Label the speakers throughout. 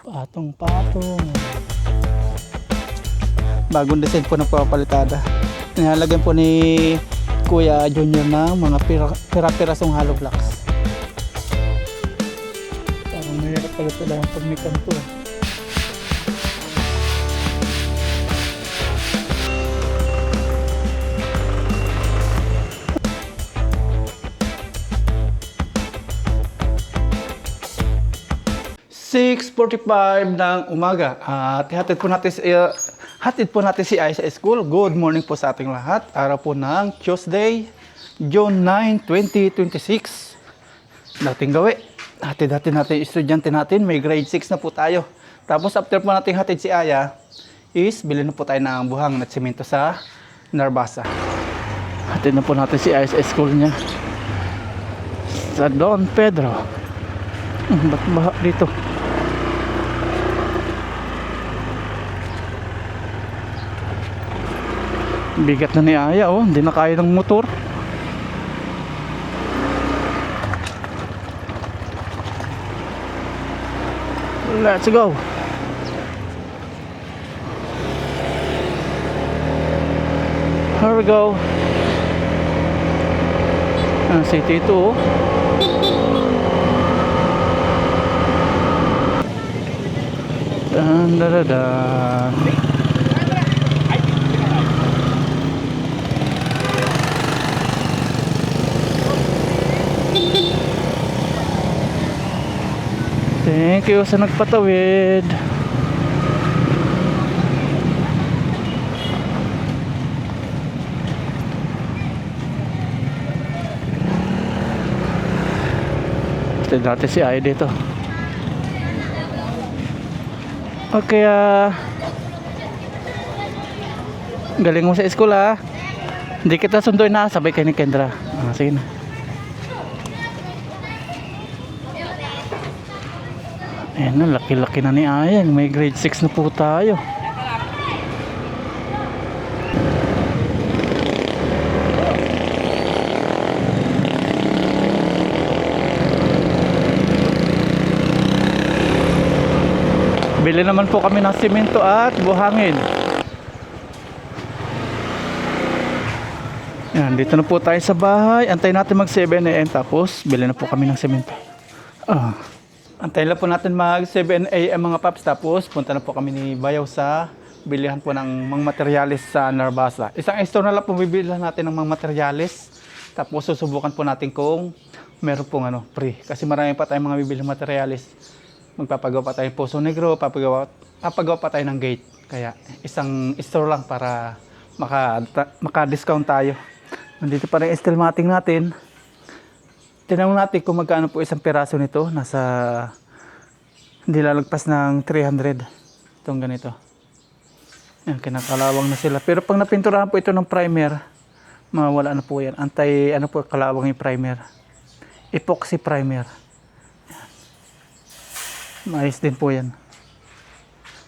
Speaker 1: Patong-patong. Bagong design po ng papalitada. Nilalagyan po ni Kuya Junior ng mga pira-pirasong hollow blocks. Parang mahirap pala ito lang pag may kanto. 6:45 ng umaga at hatid po natin si Ai sa school. Good morning po sa ating lahat. Araw po ng Tuesday, June 9, 2026. Dating gawi. Hatid natin yung estudyante natin. May grade 6 na po tayo. Tapos after po natin hatid si Aya, is bilhin na po tayo ng buhang at simento sa Narbasa. Hatid na po natin si Aya sa school niya. Sa Don Pedro. Ba't baha dito? Bigat na ni Aya, oh. Hindi na kaya ng motor. Let's go. Here we go. City 2. Dan da da da. Thank you sa nagpatawid. Ito dati si Ay dito. Okay, galing mo sa school ha. Hindi kita sunduin na, sabay kayo ni Kendra. Sige na. Ayan na, laki-laki na ni Ayan. May grade 6 na po tayo. Bili naman po kami ng simento at buhangin. Ayan, dito na po tayo sa bahay. Antayin natin mag 7 AM tapos bili na po kami ng simento. Antayin lang po natin mag 7 AM mga paps. Tapos punta na po kami ni Bayaw sa bilihan po ng mga materialis sa Narbasa. Isang store na lang po bibilihan natin ng mga materialis. Tapos susubukan po natin kung meron pong free. Kasi marami pa tayong mga bibilihan materialis. Magpapagawa pa tayo Poso Negro, papagawa pa tayo ng gate. Kaya isang store lang para maka-discount tayo. Nandito pa rin yung steel matting natin. Tinanong natin kung magkano po isang piraso nito. Nasa hindi lalagpas ng 300. Itong ganito. Yan, kinakalawang na sila. Pero pag napinturahan po ito ng primer, mawala na po yan. Kalawang yung primer. Epoxy primer. Maayos din po yan.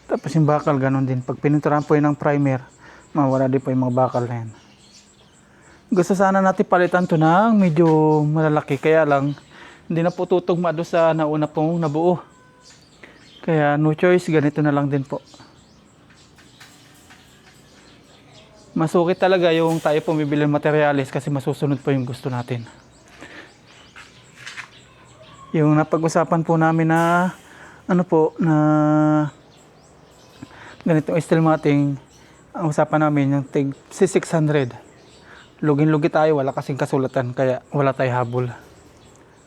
Speaker 1: Tapos yung bakal, ganun din. Pag pininturahan po yun ng primer, mawala din po yung mga bakal na yan. Gusto sana natin palitan to ng medyo malalaki. Kaya lang, hindi na po tutugma doon sa nauna pong nabuo. Kaya no choice, ganito na lang din po. Masukit talaga yung tayo pumibili ng materialis kasi masusunod po yung gusto natin. Yung napag-usapan po namin na ganitong steel matting, ang usapan namin yung tig 600. Lugin-lugi tayo, wala kasing kasulatan, kaya wala tayo habol.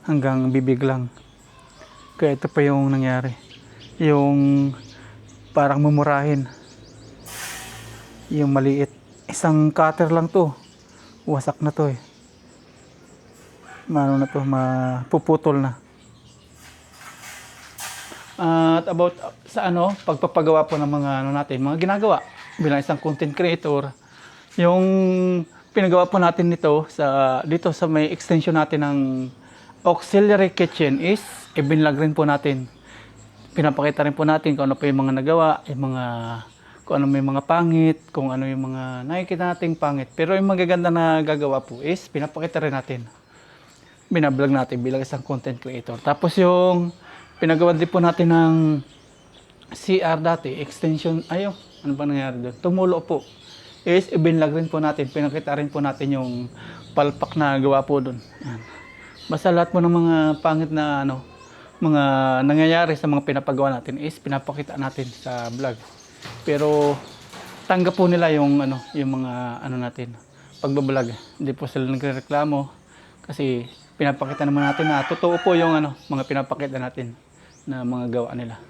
Speaker 1: Hanggang bibig lang. Kaya ito pa yung nangyari. Yung parang mumurahin. Yung maliit. Isang cutter lang to. Wasak na to eh. Mapuputol na. At about sa pagpapagawa po ng mga ginagawa bilang isang content creator, yung pinagawa po natin dito sa may extension natin ng auxiliary kitchen is ibinlag rin po natin. Pinapakita rin po natin kung ano po yung mga nagawa, kung ano may mga pangit, kung ano yung mga nakikita nating pangit. Pero yung magaganda na gagawa po is pinapakita rin natin. Binablog natin bilang isang content creator. Tapos yung pinagawa din po natin ng CR dati, extension, ayo, ano ba nangyari doon? Tumulo po. Is, ibinlag rin po natin, pinakita rin po natin yung palpak na gawa po doon. Yan. Basta lahat po ng mga pangit na ano, mga nangyayari sa mga pinapagawa natin is pinapakita natin sa vlog. Pero tanggap po nila yung ano, yung mga ano natin, pagbablog. Hindi po sila nagrereklamo kasi pinapakita naman natin na totoo po yung ano, mga pinapakita natin na mga gawa nila.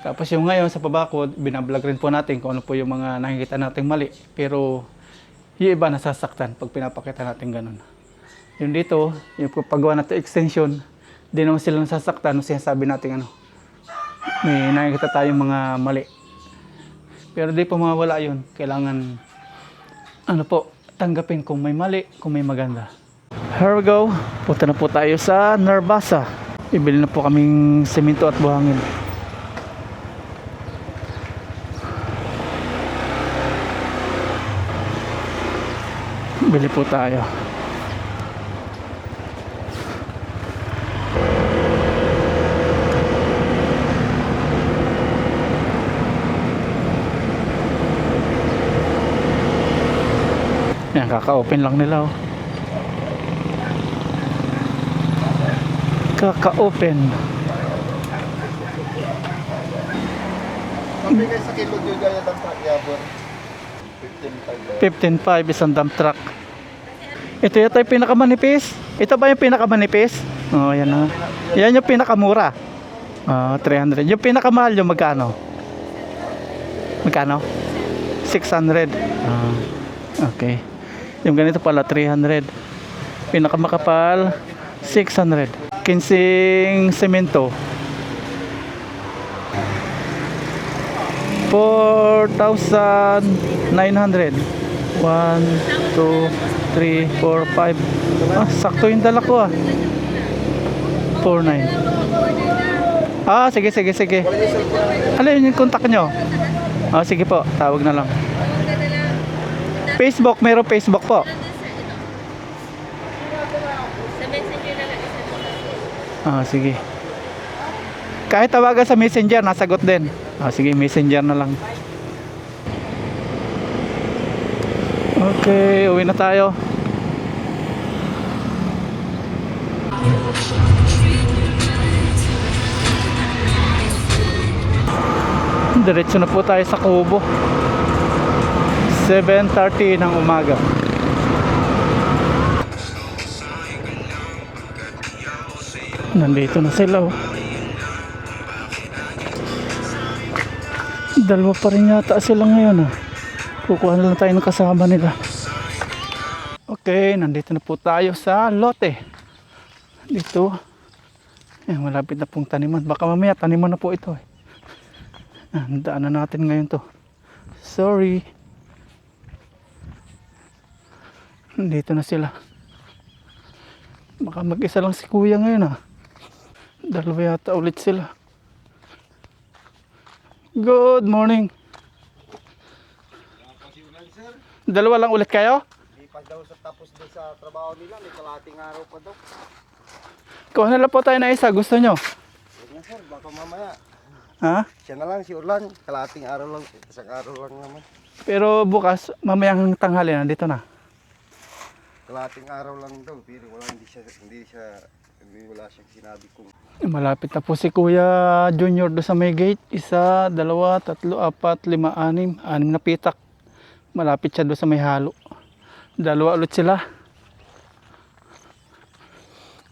Speaker 1: Tapos yung ngayon sa pabakod, binablog rin po natin kung ano po yung mga nakikita nating mali. Pero yung iba nasasaktan pag pinapakita natin ganun. Yung dito, yung paggawa natin extension, di naman sila nasasaktan nung sinasabi natin ano, may nakikita tayong mga mali. Pero di po mawala yun. Kailangan, ano po, tanggapin kung may mali, kung may maganda. Here we go. Punta na po tayo sa Narbasa. Ibili na po kaming semento at buhangin. Bili po tayo. Yan, kaka-open lang nila, oh. Kaka-open.
Speaker 2: Mabigay sa kilo yun gaya ng truck yabor.
Speaker 1: 15.5 isang dump truck. Ito yata yung pinakamanipis. Ito ba yung pinakamanipis? Oh, yan na. Yan yung pinakamura. 300. Yung pinakamahal yung magkano? Magkano? 600. Okay. Yung ganito pala 300. Pinakamakapal 600. Kinsing semento 4,900. 1, 2, 3, 4, 5. Sakto yung dala ko, 49. Sige. Ano yung contact nyo? Sige po, tawag na lang. Facebook, meron Facebook po. Sige. Kahit tawagan sa messenger, nasagot din. Sige, messenger na lang. Okay, uwi na tayo. Diretso na po tayo sa Kubo. 7:30 ng umaga. Nandito na sila, oh. Dalawa pa rin yata sila ngayon, Kukuha na lang tayo ng kasama nila. Okay, nandito na po tayo sa lote. Dito. Malapit na pong taniman. Baka mamaya taniman na po ito, daanan natin ngayon to. Sorry. Nandito na sila. Baka mag-isa lang si kuya ngayon, Dalawa yata ulit sila. Good morning. Dalawa lang ulit kayo?
Speaker 2: Hindi pa daw sa tapos doon sa trabaho nila, may kalating araw pa daw.
Speaker 1: Kuha na lang po tayo na isa, gusto nyo?
Speaker 2: Sige sir, baka mamaya.
Speaker 1: Siya
Speaker 2: na lang si Urlan, kalating araw lang, isang araw lang naman.
Speaker 1: Pero bukas, mamayang tanghali, nandito na.
Speaker 2: Kalating araw lang daw, pero wala siyang sinabi kung.
Speaker 1: Malapit na po si Kuya Junior do sa may gate. 1, 2, 3, 4, 5, 6. 6 na pitak. Malapit siya do sa may halo. Dalawa ulit sila.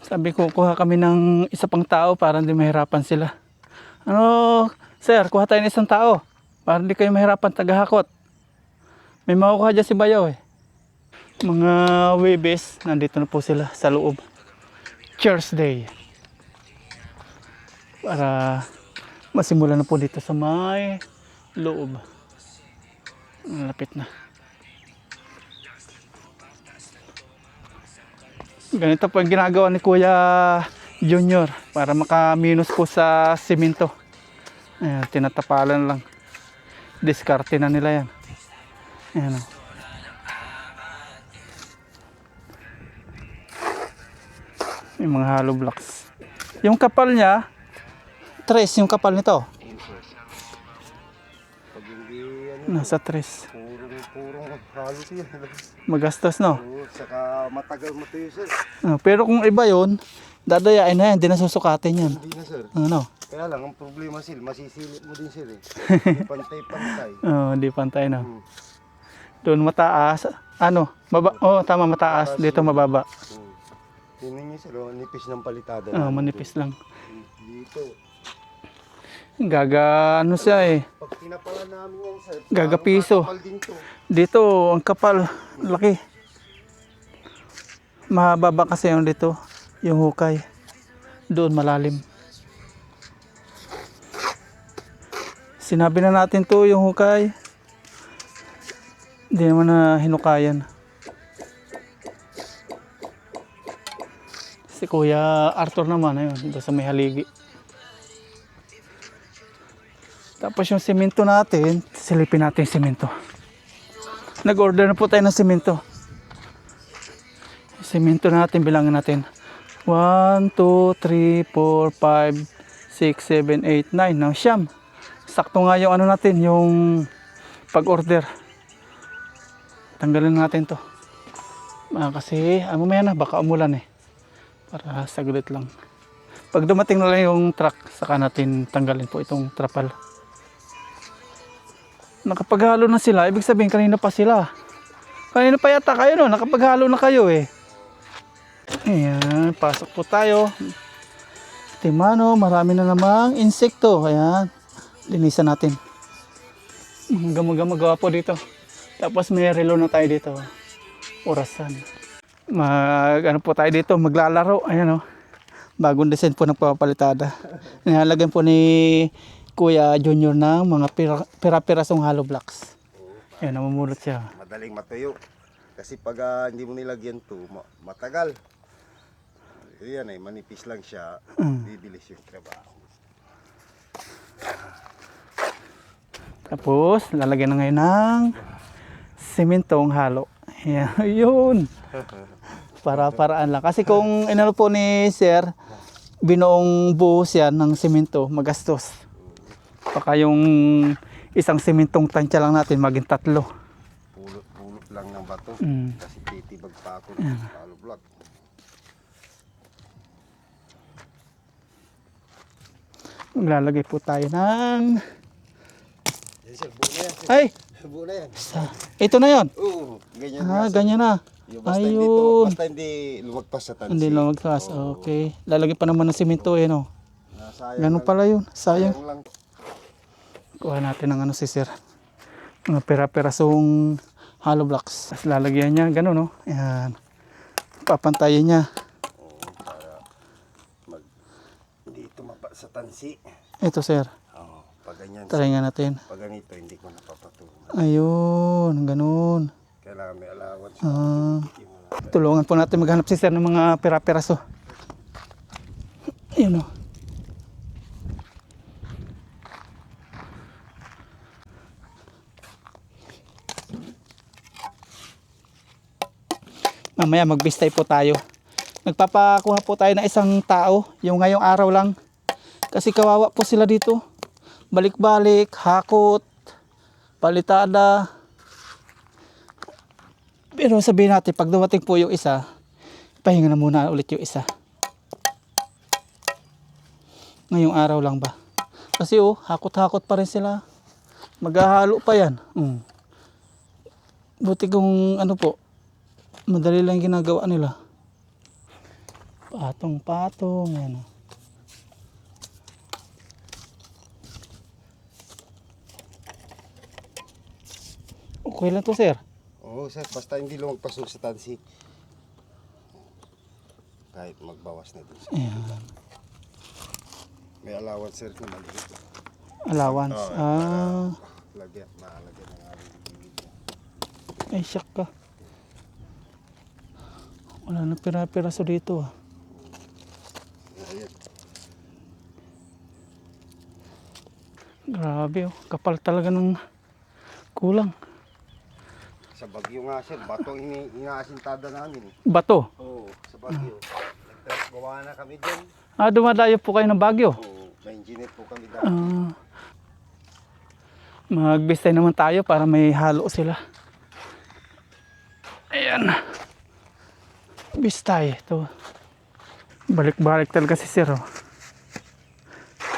Speaker 1: Sabi ko, kuha kami ng isa pang tao para hindi mahirapan sila. Sir, kuha tayo ng isang tao para hindi kayo mahirapan tagahakot. May makukuha dyan si Bayaw, Mga Webes, nandito na po sila sa loob. Cheers Day. Para masimulan na po dito sa may loob. Malapit na. Ganito po ang ginagawa ni Kuya Junior para makaminus po sa simento. Ayan, tinatapalan lang. Diskarte na nila yan. Ayan, Yung mga hollow blocks. Yung kapal niya, tres yung kapal nito.
Speaker 2: Yun, sir. Pag hindi
Speaker 1: Nasa tres.
Speaker 2: purong halos yan.
Speaker 1: Magastos, no?
Speaker 2: Oo, saka matagal mo ito sir.
Speaker 1: Pero kung iba yun, dadayain na yan, di na susukatin yan.
Speaker 2: Hindi na sir.
Speaker 1: Ano?
Speaker 2: Kaya lang, ang problema sir, masisilip mo din sir eh. Hindi pantay-pantay.
Speaker 1: Hindi pantay na.
Speaker 2: Hmm.
Speaker 1: Doon mataas. Ano? Tama, mataas. Dito mababa.
Speaker 2: Tingnan niyo sir, nipis ng palitada.
Speaker 1: Manipis lang.
Speaker 2: Dito.
Speaker 1: Ano siya eh.
Speaker 2: Pag pinapalan namin yan sir,
Speaker 1: Gagapiso.
Speaker 2: kapal din to.
Speaker 1: Dito, ang kapal. Laki. Mababa kasi yung dito. Yung hukay. Doon malalim. Sinabi na natin to yung hukay. Hindi naman na hinukayan. Si Kuya Arthur naman, ayun, doon sa may haligi. Tapos yung simento natin, silipin natin yung simento. Nag-order na po tayo ng simento. Yung simento natin, bilangin natin. 1, 2, 3, 4, 5, 6, 7, 8, 9. Nang siyam. Sakto nga yung ano natin, yung pag-order. Tanggalin natin to. Kasi mamaya na, baka umulan eh. Para saglit lang. Pag dumating na lang yung truck, saka natin tanggalin po itong trapal. Nakapaghalo na sila, ibig sabihin kanina pa sila. Kanina pa yata kayo no, nakapaghalo na kayo eh. Ayan, pasok po tayo. Timano, marami na namang insekto. Ayan, linisan natin. Gama-gama po dito. Tapos may relo na tayo dito. Orasan. Ano po tayo dito, maglalaro. Ayan o. Bagong design po ng papalitada. Nilalagyan po ni Kuya Junior ng mga pira-pirasong hollow blocks. Ayan, namumulot siya.
Speaker 2: Madaling matuyo. Kasi pag hindi mo nilagyan to, matagal. Yan ay manipis lang siya. Bibilis yung trabaho.
Speaker 1: Tapos, lalagyan na ngayon ng sementong halo. Ayan, yun. Para-paraan lang. Kasi kung inano po ni Sir, binoong buhos yan ng semento, magastos. Baka yung isang sementong tansya lang natin, maging 3.
Speaker 2: Pulot lang ng bato. Kasi titibag pa ako ng hollow block.
Speaker 1: Maglalagay po tayo ng...
Speaker 2: Yan sir, buo na yan. Sir.
Speaker 1: Ay!
Speaker 2: Buo na yan.
Speaker 1: Ito na yon.
Speaker 2: Oo, ganyan nga, sir.
Speaker 1: Ganyan na.
Speaker 2: Yung basta
Speaker 1: Ayun.
Speaker 2: basta hindi lumagpas sa tansi.
Speaker 1: Hindi lumagpas. Okay. Lalagay pa naman ng semento eh, no?
Speaker 2: Sayang
Speaker 1: Ganun
Speaker 2: lang.
Speaker 1: pala yun. Sayang.
Speaker 2: Sayang lang.
Speaker 1: Kuha natin ng ano si Sir. Mga pera-perasong hollow blocks. Tapos lalagyan niya, gano'n no? Ayan. Papantayin niya.
Speaker 2: Para hindi tumapa sa tansi.
Speaker 1: Ito Sir.
Speaker 2: Oo, pag ganyan.
Speaker 1: Try nga natin.
Speaker 2: Pag ganito, hindi ko napapatungan.
Speaker 1: Ayun, gano'n.
Speaker 2: Kailangan may allowance.
Speaker 1: Tulungan po natin maghanap si Sir ng mga pera-peraso. Ayun o. Mamaya magbistay po tayo. Nagpapakuha po tayo ng isang tao, yung ngayong araw lang. Kasi kawawa po sila dito. Balik-balik, hakot, palitada. Pero sabihin natin, pag dumating po yung isa, pahinga na muna ulit yung isa. Ngayong araw lang ba? Kasi hakot-hakot pa rin sila. Maghahalo pa yan. Buti kung ano po, madali lang ginagawa nila. Patong-patong. Yan. Okay lang to Sir.
Speaker 2: Oo, sir. Basta hindi lumagpasok sa tansi. Kahit magbawas na din siya.
Speaker 1: Ayan.
Speaker 2: May allowance, sir, na maliit.
Speaker 1: Allowance.
Speaker 2: Lagyan, maalagyan ng aming bibig niya.
Speaker 1: Ay, shock ka. Wala na pira-piraso dito
Speaker 2: Ayan.
Speaker 1: Grabe kapal talaga ng kulang.
Speaker 2: Sa Bagyo nga, sir, bato inaasintada namin.
Speaker 1: Bato.
Speaker 2: Oo, sa Bagyo. Gawa na kami dyan.
Speaker 1: Dumadayo po kayo ng Baguio.
Speaker 2: Oo. May engineer po kami dati.
Speaker 1: Magbistay naman tayo para may halo sila. Ayan. Bistay. Ito. Balik-balik talaga si Sir. Oh.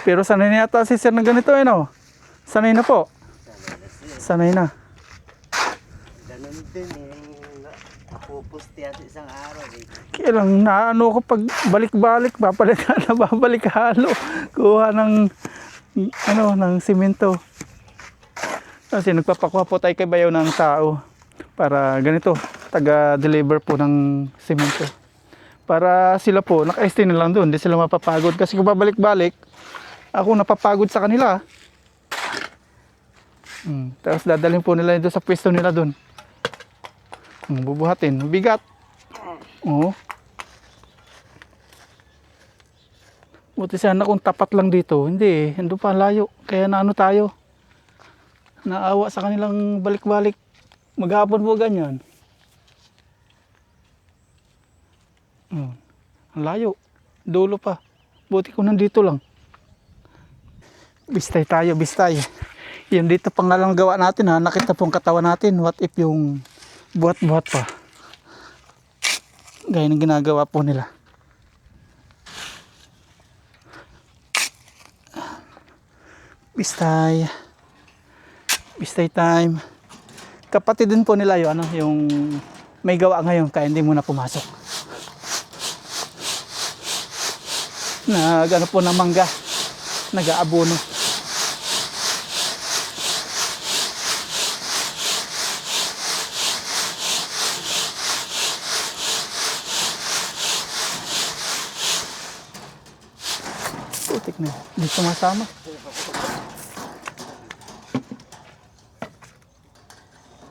Speaker 1: Pero sanay na yata si Sir na ganito. Sanay na po. Sanay na.
Speaker 3: Ganun din napupusti at isang araw eh.
Speaker 1: Kaya lang naano ko pag balik-balik, babalik halo. Kuha ng ng simento. Kasi nagpapakwa po tayo kay Bayaw ng tao para ganito, taga-deliver po ng simento. Para sila po, naka-stay na lang doon, hindi sila mapapagod. Kasi kung babalik-balik, ako napapagod sa kanila. Tapos dadalhin po nila doon sa pwesto nila doon. Bubuhatin, bigat. Oo. Buti sana kung tapat lang dito. Hindi, hindi pa layo. Kaya naano tayo. Naawa sa kanilang balik-balik. Maghapon po ganyan. Ang layo. Dulo pa. Buti ko nandito lang. Bistay tayo, bistay. Yung dito pa nga lang gawa natin ha. Nakita pong katawan natin. What if yung buhat-buhat pa. Gaya ng ginagawa po nila. Bistay. Bistay time. Kapatid din po nila yung may gawa ngayon kaya hindi muna pumasok. Nag-ano po ng mangga. Nag-aabono. Putik na. Hindi sumasama.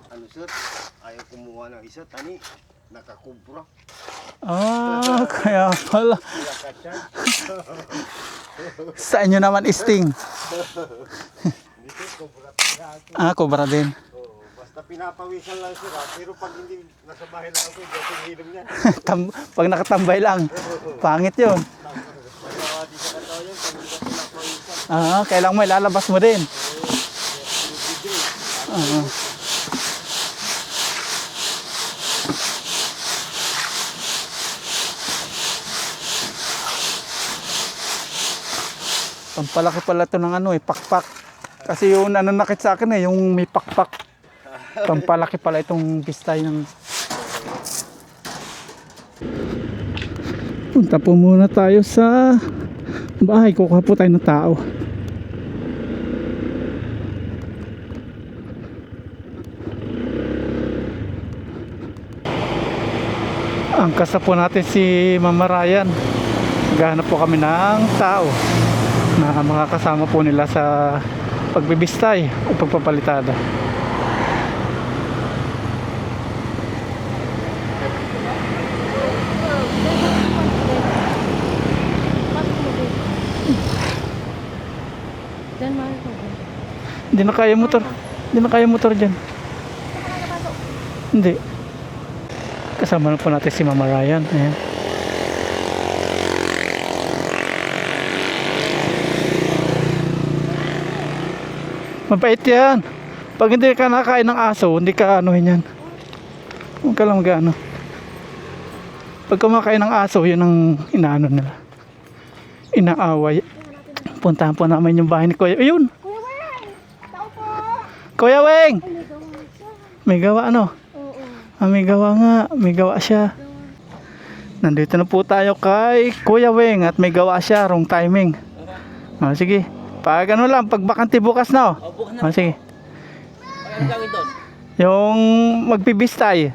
Speaker 2: Ano sir? Ayaw kumuha ng isa, tani. Nakakubra.
Speaker 1: Kaya pala. Sa inyo naman sting.
Speaker 2: Dito, kubra pa.
Speaker 1: Cobra din.
Speaker 2: Oo, basta pinapawisan lang sir ha. Pero pag hindi nasa bahay lang ako, dito hilom niya.
Speaker 1: Pag nakatambay lang, pangit yun.
Speaker 2: Pag di sa katawan yun, pag hindi ka pinapawisan.
Speaker 1: Kailangan mo ilalabas mo din. Pampalaki pala ito ng pakpak. Kasi yung nakit sa akin yung may pakpak. Pampalaki pala itong bistay ng... Punta po muna tayo sa bahay. Kukuha po tayo ng tao. Angkas na po natin si Mama Ryan. Maghahanap po kami ng tao na mga kasama po nila sa pagbibistay o pagpapalitada. Hindi na kaya motor. Hindi na kaya motor dyan. Hindi. Kasama na po natin si Mama Ryan. Ayan. Mabait yan. Pag hindi ka nakain ng aso, hindi ka anuhin yan. Huwag ka lang mag-ano. Pag kumakain ng aso, yun ang inaano nila. Inaaway. Puntahan po namin yung bahay ni Kuya. Ayun!
Speaker 4: Kuya Weng! Tao po!
Speaker 1: Kuya Weng!
Speaker 4: May gawa siya.
Speaker 1: May gawa
Speaker 4: Oo.
Speaker 1: may gawa nga. May gawa siya. Nandito na po tayo kay Kuya Weng at may gawa siya. Wrong timing. Sige. Pag ano lang, pag bakante bukas na.
Speaker 3: Bukas na.
Speaker 1: Sige.
Speaker 3: Ang gawin doon?
Speaker 1: Yung magpibistay.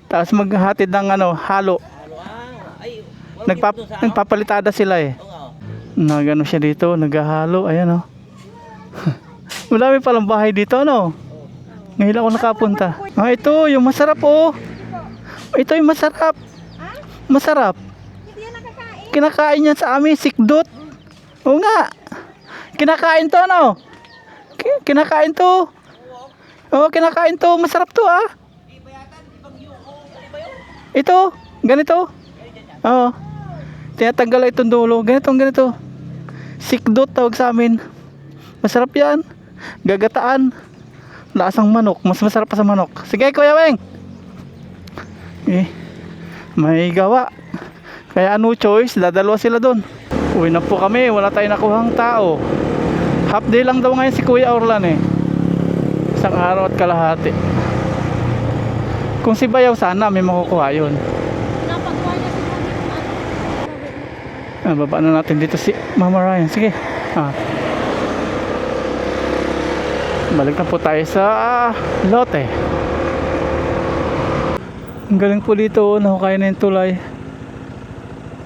Speaker 1: Tapos maghatid ng halo.
Speaker 3: Ay,
Speaker 1: Nagpapalitada sila eh. Nagano siya dito, naghahalo. Ayan Marami palang bahay dito Ngayon ako nakapunta. Ito, yung masarap Ito yung masarap. Masarap.
Speaker 4: Hindi yan nakakain.
Speaker 1: Kinakain yan sa amin, sikdot. Oo nga. Kinakain to Kinakain to. Oo, kinakain to. Masarap to Ito, ganito. Oo. Tinatanggal itong dulo. Ganito. Sikdot tawag sa amin. Masarap yan. Gagataan. Lasang manok. Mas masarap pa sa manok. Sige, Kuya Weng. Eh, may gawa. Kaya ano choice, dadalawa sila doon. Uwi na po kami. Wala tayong nakuhang tao. Half day lang daw ngayon si Kuya Orlan eh. Isang araw at kalahati. Kung si Bayaw sana may makukuha yun.
Speaker 4: Napagawa niya si Mami kung ano.
Speaker 1: Baba na natin dito si Mama Ryan. Sige. Balik na po tayo sa lote. Ang galing po dito. Nahukay na yung tulay.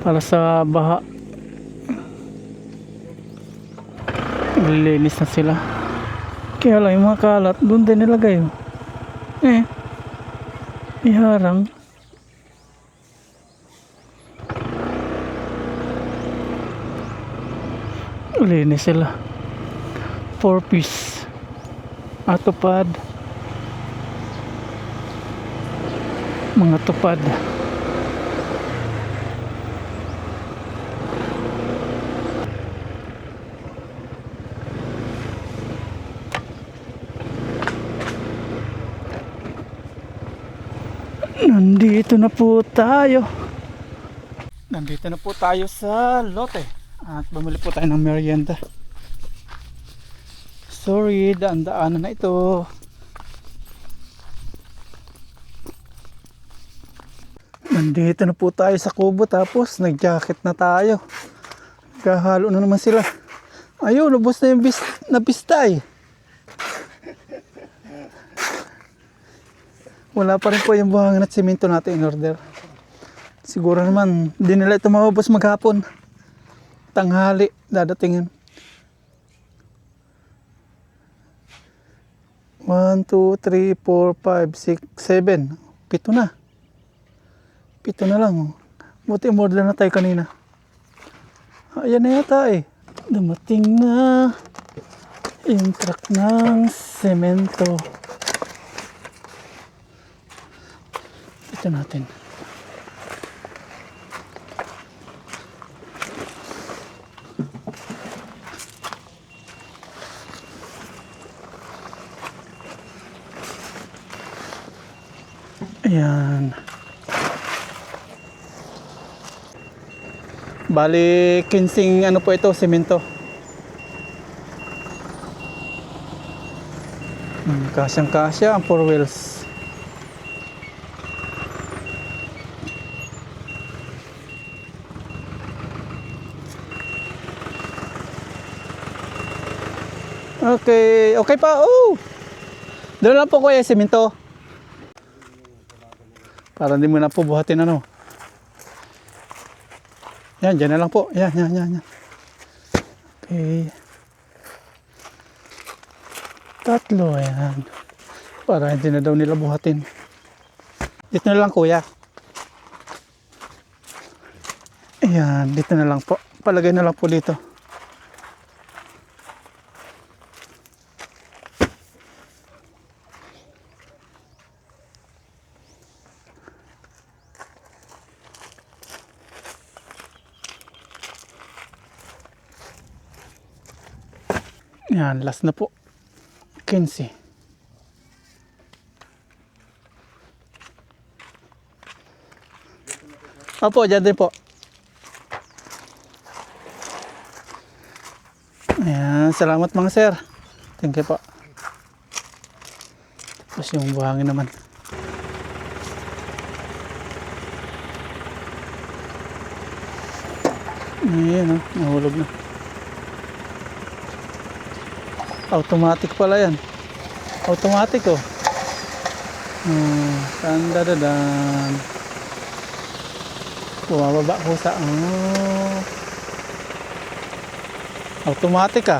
Speaker 1: Para sa baha. Nililinis na sila. Kaya lang yung mga kalat doon din nilagay. Iharang. Linis sila. 4-piece. Tupad. Mga tupad. Nandito na po tayo. Nandito na po tayo sa lote. At bumili po tayo ng merienda. Sorry, daan-daanan na ito. Nandito na po tayo sa kubo tapos nag-jacket na tayo. Kahalo na naman sila. Ayun, lubos na yung napistay. Wala pa rin po yung buhangin at simento natin in order. Siguro naman, di nila ito maubos maghapon. Tanghali, dadatingin. 1, 2, 3, 4, 5, 6, 7. 7 na. 7 na lang. Buti umorder na tayo kanina. Ayan na yata eh. Dumating na yung truck ng semento. Ito natin. Ayan. Bali, 15 ano po ito, semento. Kasyang-kasya ang 4 wheels. Okay, okay pa. Oh. Doon lang po kuya semento. Para hindi mo na po buhatin ano. Yan, dyan na lang po. Yan. Okay. 3, ayan. Para hindi na daw nila buhatin. Dito na lang kuya. Ayan, dito na lang po. Palagay na lang po dito. Yan, last na po. 15. Opo, dyan din po. Ayan, salamat mga sir. Thank you po. Tapos yung buhangin naman. Ayan, nahulog na. Automatic pala yan. Automatic oh. Tandadadan. Bumababa ko sa automatic ah.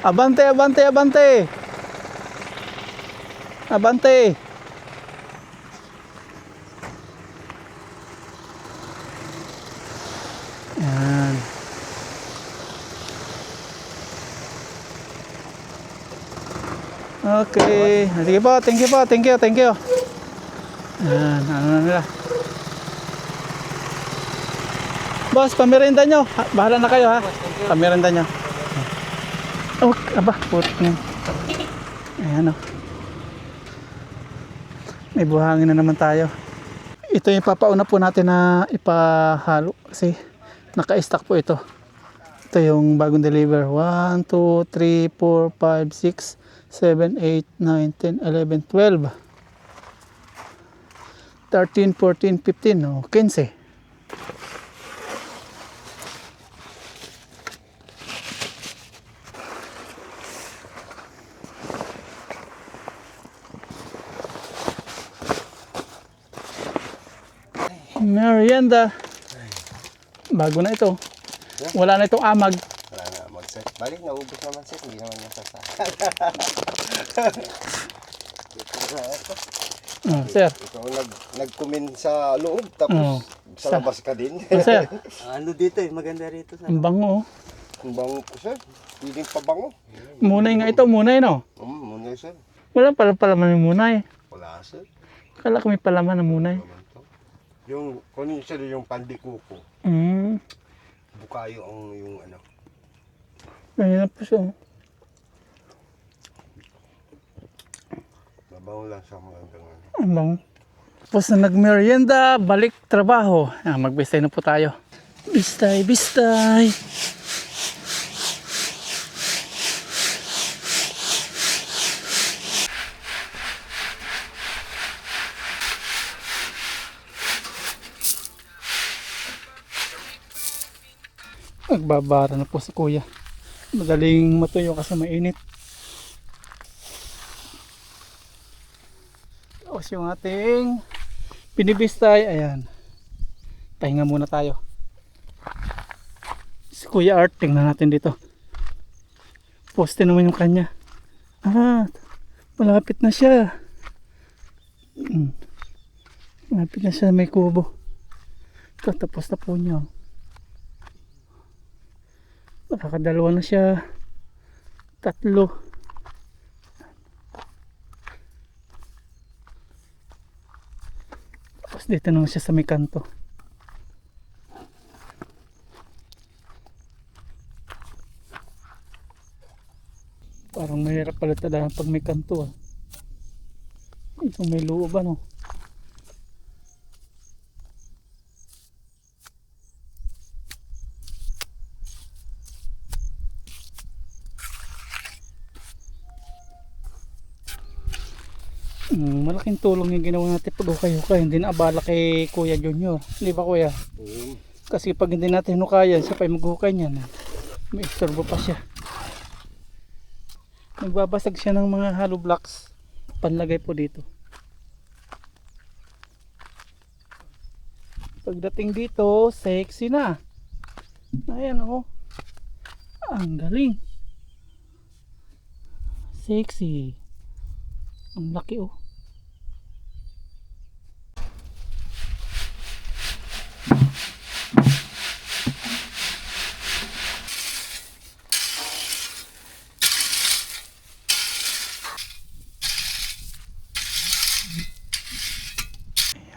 Speaker 1: Abante. Yan. Okay. Sige po, thank you. Yan, ano na nila. Boss, pamerenda nyo. Bahala na kayo ha. Pamerenda nyo. Oh, aba, putik na. Ayan o. May buhangin na naman tayo. Ito yung papauna po natin na ipahalo. Kasi naka-stack po ito. Ito yung bagong deliver. 1, 2, 3, 4, 5, 6, 7, 8, 9, 10, 11, 12. 13, 14, 15. O, 15. Merienda. Bago na ito. Wala na itong amag.
Speaker 2: Wala na mag-set. Balik, naubos naman set. Hindi naman masasakal.
Speaker 1: Sir.
Speaker 2: Ikaw nag-comment sa loob, tapos sa labas ka din.
Speaker 1: Sir.
Speaker 3: Ano dito eh, maganda rito sa...
Speaker 1: Ang bango.
Speaker 2: Ang bango ko, sir. Pwedeng pabango.
Speaker 1: Munay nga ito. Munay no?
Speaker 2: Muna, sir.
Speaker 1: Wala pala palaman ng munay.
Speaker 2: Wala, sir.
Speaker 1: Kala ko may palaman ng munay.
Speaker 2: Yung, kunin sir, yung pandikuko. Bukayo ang yung ano.
Speaker 1: Ganyan na po siya.
Speaker 2: Mabango lang sa mga gangan.
Speaker 1: Ang bango. Tapos na nagmerienda, balik trabaho. Magbistay na po tayo. Bistay, bistay. Nagbabara na po si kuya. Madaling matuyo kasi mainit. Tapos yung ating pinibistay, ayan. Pahinga muna tayo. Si Kuya Art, tingnan natin dito. Poste naman yung kanya. Malapit na siya. Malapit na siya, may kubo. Ito, tapos na po niya. Nakakadalawa na siya. 3. Tapos dito naman siya sa may kanto. Parang mahirap pala talaga pag may kanto ah. Ito may loob ano. Malaking tulong yung ginawa natin pag hukay-hukay. Hindi na abala kay Kuya Junior. Di ba Kuya? Kasi pag hindi natin hukayan, siya pa yung maghukay niyan. May istorbo pa siya. Nagbabasag siya ng mga hollow blocks. Panlagay po dito. Pagdating dito, sexy na. Ayan oh. Ang galing. Sexy. Ang laki oh.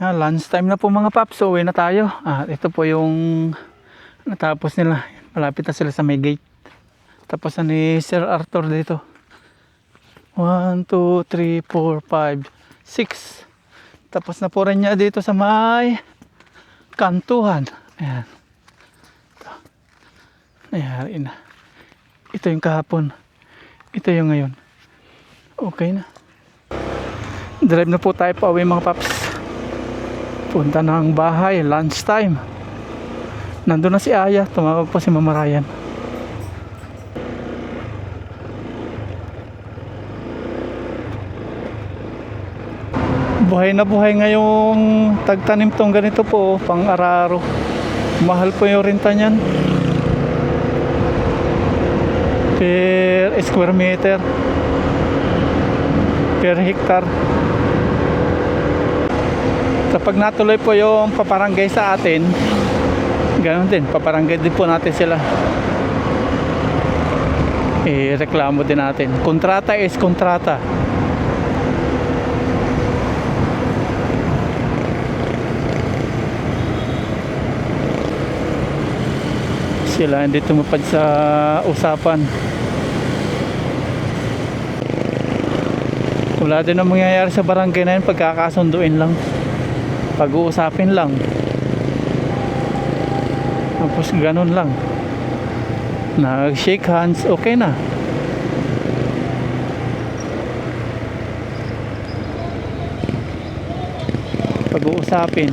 Speaker 1: Lunch time na po mga paps, so uwi na tayo. Ito po yung natapos nila. Malapit na sila sa may gate. Tapos na ni Sir Arthur dito. 1, 2, 3, 4, 5, 6. Tapos na po rin niya dito sa may kantuhan. Ayan. Ayan na. Ito yung kahapon. Ito yung ngayon. Okay na. Drive na po tayo pa uwi mga paps. Punta ng bahay, lunch time. Nandun na si Aya, tumawag po si Mama Ryan. Buhay na buhay ngayong tagtanim tong ganito po, pang araro. Mahal po yung renta niyan. Per square meter. Per hectare. Kapag natuloy po yung paparangay sa atin, ganoon din, paparangay din po natin sila. Reklamo din natin. Kontrata is kontrata. Sila hindi tumupad sa usapan. Wala din ang mangyayari sa barangay na yun, pagkakasunduin lang. Pag-uusapin lang. Tapos ganun lang. Nag-shake hands, okay na. Pag-uusapin.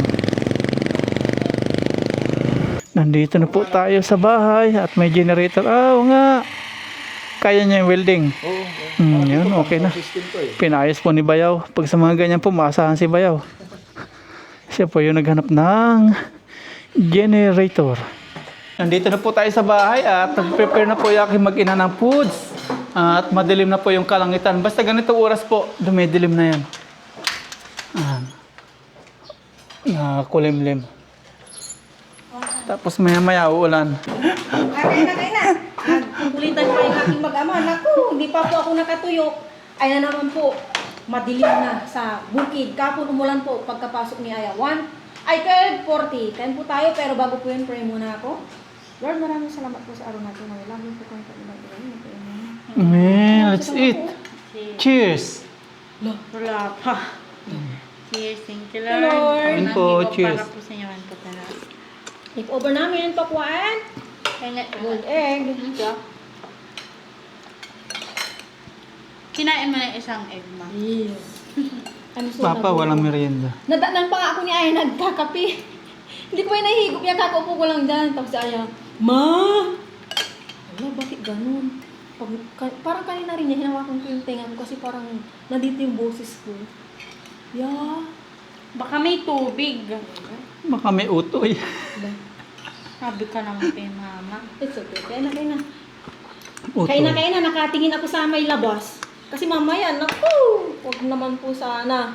Speaker 1: Nandito na po tayo sa bahay at may generator. Ah, oo nga. Kaya niya yung welding.
Speaker 2: Oo.
Speaker 1: Yun, okay na. Pinayos po ni Bayaw. Pag sa mga ganyan po, maasahan si Bayaw. Siya po yung naghanap ng generator. Nandito na po tayo sa bahay at nag-prepare na po yung aking mag-ina ng foods. At madilim na po yung kalangitan. Basta ganito oras po, dumidilim na yan. Kulimlim. Tapos maya-maya uulan.
Speaker 4: Kaya na. Nagkulitan pa yung aking mag-ama. Naku, hindi pa po ako nakatuyok. Ay na naman po, madilim na sa bukid. Kapon umulan po pagkapasok ni Aya. 12:40. 10 po tayo, pero bago po yun, pray muna ako. Lord, maraming salamat po sa araw natin. Lagi po kong pag-ibag-ibag.
Speaker 1: Man, let's eat. Cheers.
Speaker 5: Wala pa. Cheers, thank you,
Speaker 4: Lord.
Speaker 5: Lord.
Speaker 1: Ayun po, cheers.
Speaker 5: Para po sa inyo, po talaga.
Speaker 4: Take over namin, pakuan. Gold egg.
Speaker 5: Kinain mo na isang egg, ma.
Speaker 4: Ano
Speaker 1: Papa, walang merienda.
Speaker 4: Nadanan pa nga ako ni Aya nagkakape. Hindi ko may nahihigop yan, kakaupo ko lang dyan. Tapos si Aya, Ma! Wala, bakit ganun? Parang kanina rin niya, hinawakan ko yung tenga ko kasi parang nandito yung boses ko. Yeah.
Speaker 5: Baka may tubig.
Speaker 1: Baka may utoy.
Speaker 5: Sabi ka naman kay mama.
Speaker 4: It's okay. Kaya na.
Speaker 1: Utoy.
Speaker 4: Kaya na, nakatingin ako sa may labas. Kasi mamaya, naku! Huwag naman po sana.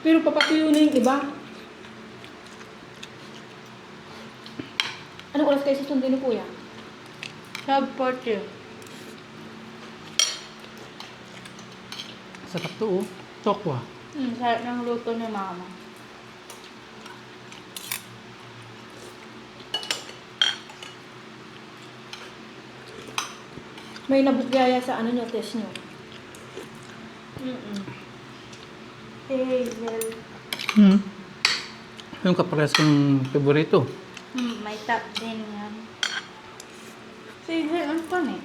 Speaker 4: Pero papatuyo na yung iba. Anong oras kayo susundin ni Kuya?
Speaker 5: Sub 40.
Speaker 1: Sarap to, oh. Tokwa.
Speaker 5: Sarap ng luto ni mama.
Speaker 4: May nabugyaya sa ano nyo, test nyo. Hazel.
Speaker 1: Yung kapares kong favorito.
Speaker 5: May top din yan. Sige, ano pa eh?